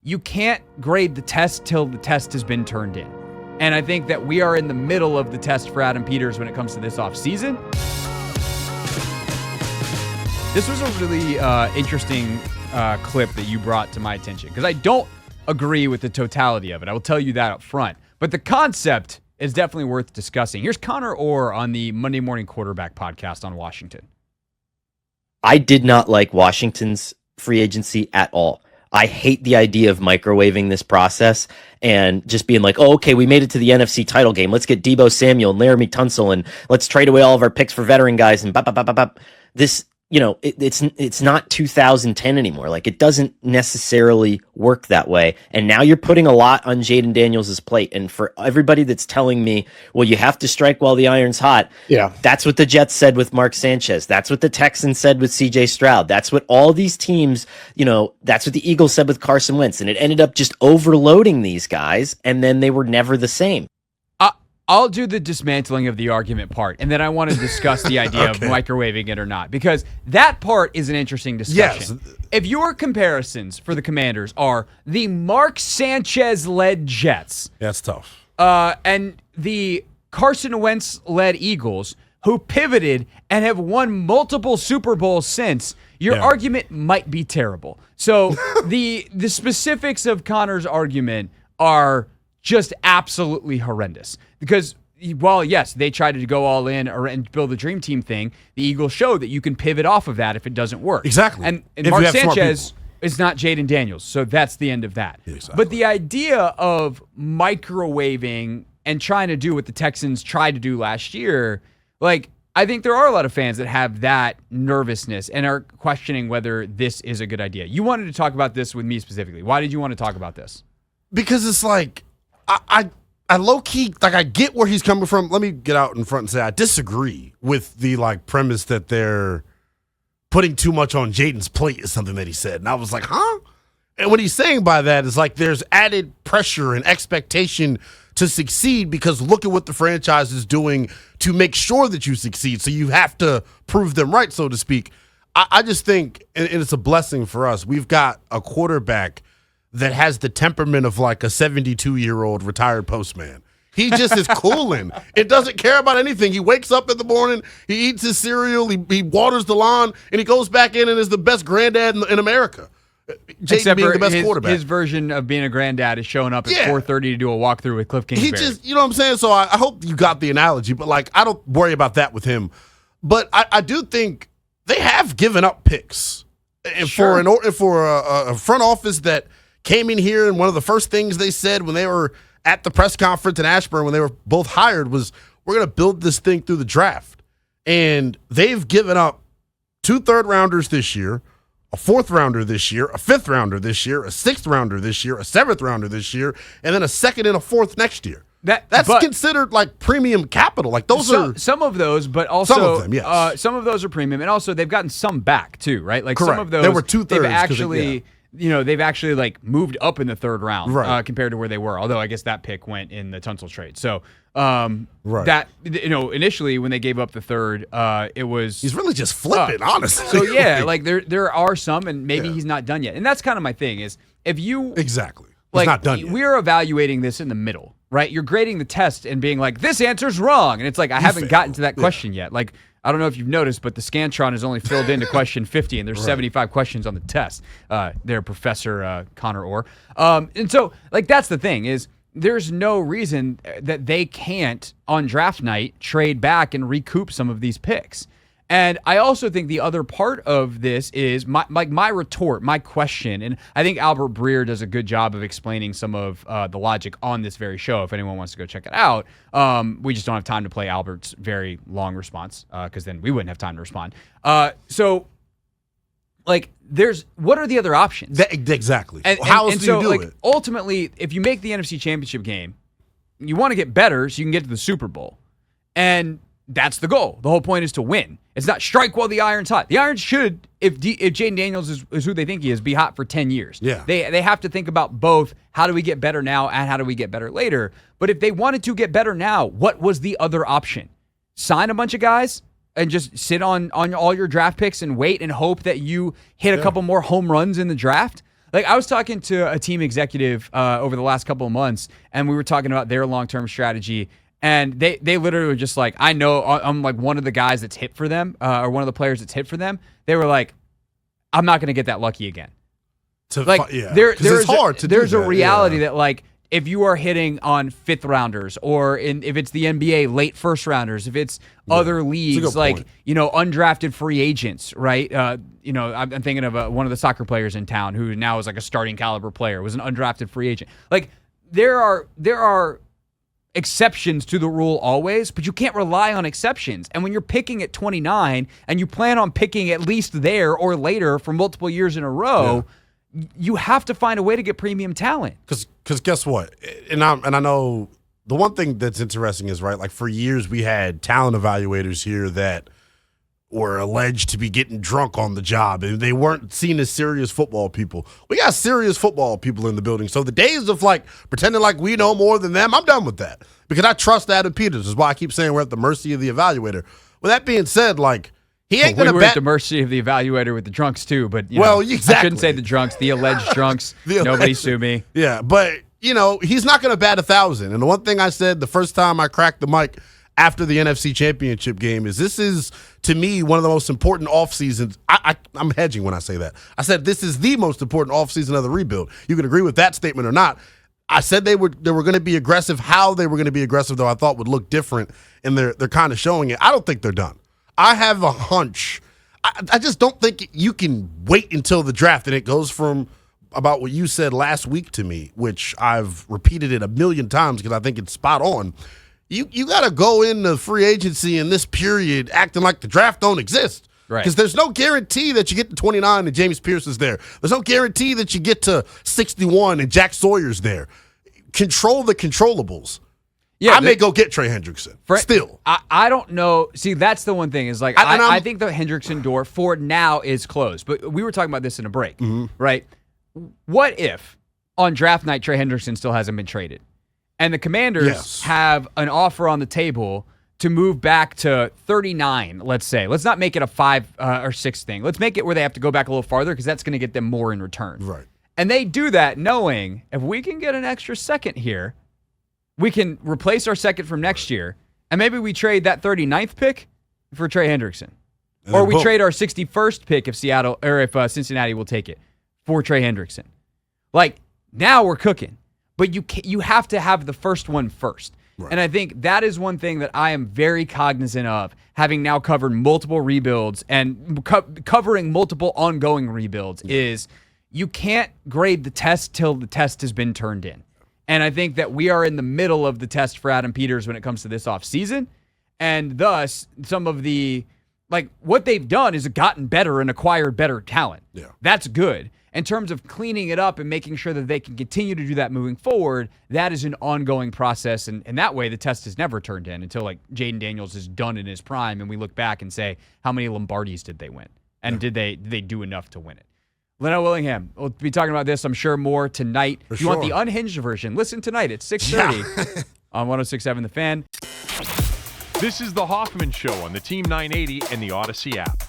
you can't grade the test till the test has been turned in. And I think that we are in the middle of the test for Adam Peters when it comes to this offseason. This was a really interesting clip that you brought to my attention because I don't agree with the totality of it. I will tell you that up front. But the concept is definitely worth discussing. Here's Connor Orr on the Monday Morning Quarterback podcast on Washington. I did not like Washington's free agency at all. I hate the idea of microwaving this process and just being like, oh, okay, we made it to the NFC title game. Let's get Deebo Samuel and Laramie Tunsil and let's trade away all of our picks for veteran guys and this, it's not 2010 anymore. Like, it doesn't necessarily work that way. And now you're putting a lot on Jaden Daniels' plate. And for everybody that's telling me, well, you have to strike while the iron's hot. Yeah. That's what the Jets said with Mark Sanchez. That's what the Texans said with CJ Stroud. That's what all these teams, that's what the Eagles said with Carson Wentz. And it ended up just overloading these guys. And then they were never the same. I'll do the dismantling of the argument part, and then I want to discuss the idea of microwaving it or not, because that part is an interesting discussion. Yes. If your comparisons for the Commanders are the Mark Sanchez-led Jets, that's tough, and the Carson Wentz-led Eagles, who pivoted and have won multiple Super Bowls since, your argument might be terrible. So the specifics of Connor's argument are just absolutely horrendous. Because while, yes, they tried to go all in and build the dream team thing, the Eagles show that you can pivot off of that if it doesn't work. Exactly. And Mark Sanchez is not Jaden Daniels, so that's the end of that. Exactly. But the idea of microwaving and trying to do what the Texans tried to do last year, I think there are a lot of fans that have that nervousness and are questioning whether this is a good idea. You wanted to talk about this with me specifically. Why did you want to talk about this? Because it's like, I low-key, I get where he's coming from. Let me get out in front and say I disagree with the, premise that they're putting too much on Jaden's plate is something that he said. And I was like, huh? And what he's saying by that is, there's added pressure and expectation to succeed because look at what the franchise is doing to make sure that you succeed. So you have to prove them right, so to speak. I just think, and it's a blessing for us, we've got a quarterback that has the temperament of a 72-year-old retired postman. He just is cooling. It doesn't care about anything. He wakes up in the morning, he eats his cereal, he waters the lawn, and he goes back in and is the best granddad in America. Jaden being the best quarterback. His version of being a granddad is showing up at 4:30 to do a walkthrough with Cliff Kingsbury. He just, you know what I'm saying? So I hope you got the analogy, but I don't worry about that with him. But I do think they have given up picks. And for a front office that came in here, and one of the first things they said when they were at the press conference in Ashburn when they were both hired was, we're going to build this thing through the draft. And they've given up 2 third-rounders this year, a 4th-rounder this year, a 5th-rounder this year, a 6th-rounder this year, a 7th-rounder this year, and then a 2nd and a 4th next year. That's considered premium capital. Those are some of those, but also some of them, yes. Some of those are premium, and also they've gotten some back too, right? Correct. Some of those there were 2/3. They've actually. They've actually moved up in the 3rd round compared to where they were. Although I guess that pick went in the Tunsil trade. So that initially when they gave up the 3rd, it was he's really just flipping, honestly. So yeah, there are some, and maybe he's not done yet. And that's kind of my thing is if you exactly he's not done yet. We're evaluating this in the middle, right? You're grading the test and being like, this answer's wrong, and it's I haven't gotten to that question yet. I don't know if you've noticed, but the Scantron is only filled into question 50, and there's 75 questions on the test. There, Professor Connor Orr. And so, that's the thing, is there's no reason that they can't, on draft night, trade back and recoup some of these picks. And I also think the other part of this is my retort, my question, and I think Albert Breer does a good job of explaining some of the logic on this very show. If anyone wants to go check it out, we just don't have time to play Albert's very long response because then we wouldn't have time to respond. What are the other options? Exactly. How else do you do it? Ultimately, if you make the NFC Championship game, you want to get better so you can get to the Super Bowl, and that's the goal. The whole point is to win. It's not strike while the iron's hot. The iron should, if Jaden Daniels is who they think he is, be hot for 10 years. Yeah. They have to think about both how do we get better now and how do we get better later. But if they wanted to get better now, what was the other option? Sign a bunch of guys and just sit on all your draft picks and wait and hope that you hit a couple more home runs in the draft? Like, I was talking to a team executive over the last couple of months, and we were talking about their long-term strategy. And they literally were just like, I know I'm like one of the guys that's hit for them, or one of the players that's hit for them. They were like, I'm not going to get that lucky again. There's a reality that, like, if you are hitting on fifth rounders, or if it's the NBA, late first rounders, if it's other leagues, like, undrafted free agents, right? I'm thinking of one of the soccer players in town who now is like a starting caliber player, was an undrafted free agent. Like, there are exceptions to the rule always, but you can't rely on exceptions. And when you're picking at 29 and you plan on picking at least there or later for multiple years in a row, you have to find a way to get premium talent. Because guess what? And I know the one thing that's interesting is, right, like, for years we had talent evaluators here that were alleged to be getting drunk on the job, and they weren't seen as serious football people. We got serious football people in the building. So the days of, like, pretending like we know more than them, I'm done with that. Because I trust Adam Peters. Is why I keep saying we're at the mercy of the evaluator. With that being said, like, he ain't going to at the mercy of the evaluator with the drunks too, but exactly. I shouldn't say the drunks, the alleged drunks. Nobody sue me. Yeah, but he's not going to bat 1,000. And the one thing I said the first time I cracked the mic after the NFC Championship game is, this is, to me, one of the most important off seasons. I'm hedging when I say that. I said this is the most important off season of the rebuild. You can agree with that statement or not. I said they were going to be aggressive. How they were going to be aggressive, though, I thought would look different, and they're kind of showing it. I don't think they're done. I have a hunch. I just don't think you can wait until the draft. And it goes from about what you said last week to me, which I've repeated it 1,000,000 times because I think it's spot on. You got to go into free agency in this period acting like the draft don't exist. Right. Because there's no guarantee that you get to 29 and James Pierce is there. There's no guarantee that you get to 61 and Jack Sawyer's there. Control the controllables. Yeah, I may go get Trey Hendrickson. Still. I don't know. See, that's the one thing is, like, I think the Hendrickson door for now is closed. But we were talking about this in a break, right? What if on draft night Trey Hendrickson still hasn't been traded? And the Commanders have an offer on the table to move back to 39, let's say. Let's not make it a 5 or 6 thing. Let's make it where they have to go back a little farther because that's going to get them more in return. Right. And they do that knowing if we can get an extra second here, we can replace our second from next year, and maybe we trade that 39th pick for Trey Hendrickson. Or we trade our 61st pick if Cincinnati will take it for Trey Hendrickson. Like, now we're cooking. But you have to have the first one first. Right. And I think that is one thing that I am very cognizant of, having now covered multiple rebuilds and covering multiple ongoing rebuilds, is you can't grade the test till the test has been turned in. And I think that we are in the middle of the test for Adam Peters when it comes to this offseason. And thus, some of the, like, what they've done is gotten better and acquired better talent. Yeah. That's good. In terms of cleaning it up and making sure that they can continue to do that moving forward, that is an ongoing process. And that way, the test is never turned in until, like, Jaden Daniels is done in his prime and we look back and say, how many Lombardis did they win? And did they do enough to win it? Lynnell Willingham, we'll be talking about this, I'm sure, more tonight. If you want the unhinged version, listen tonight at 6:30 on 106.7 The Fan. This is The Hoffman Show on the Team 980 and the Odyssey app.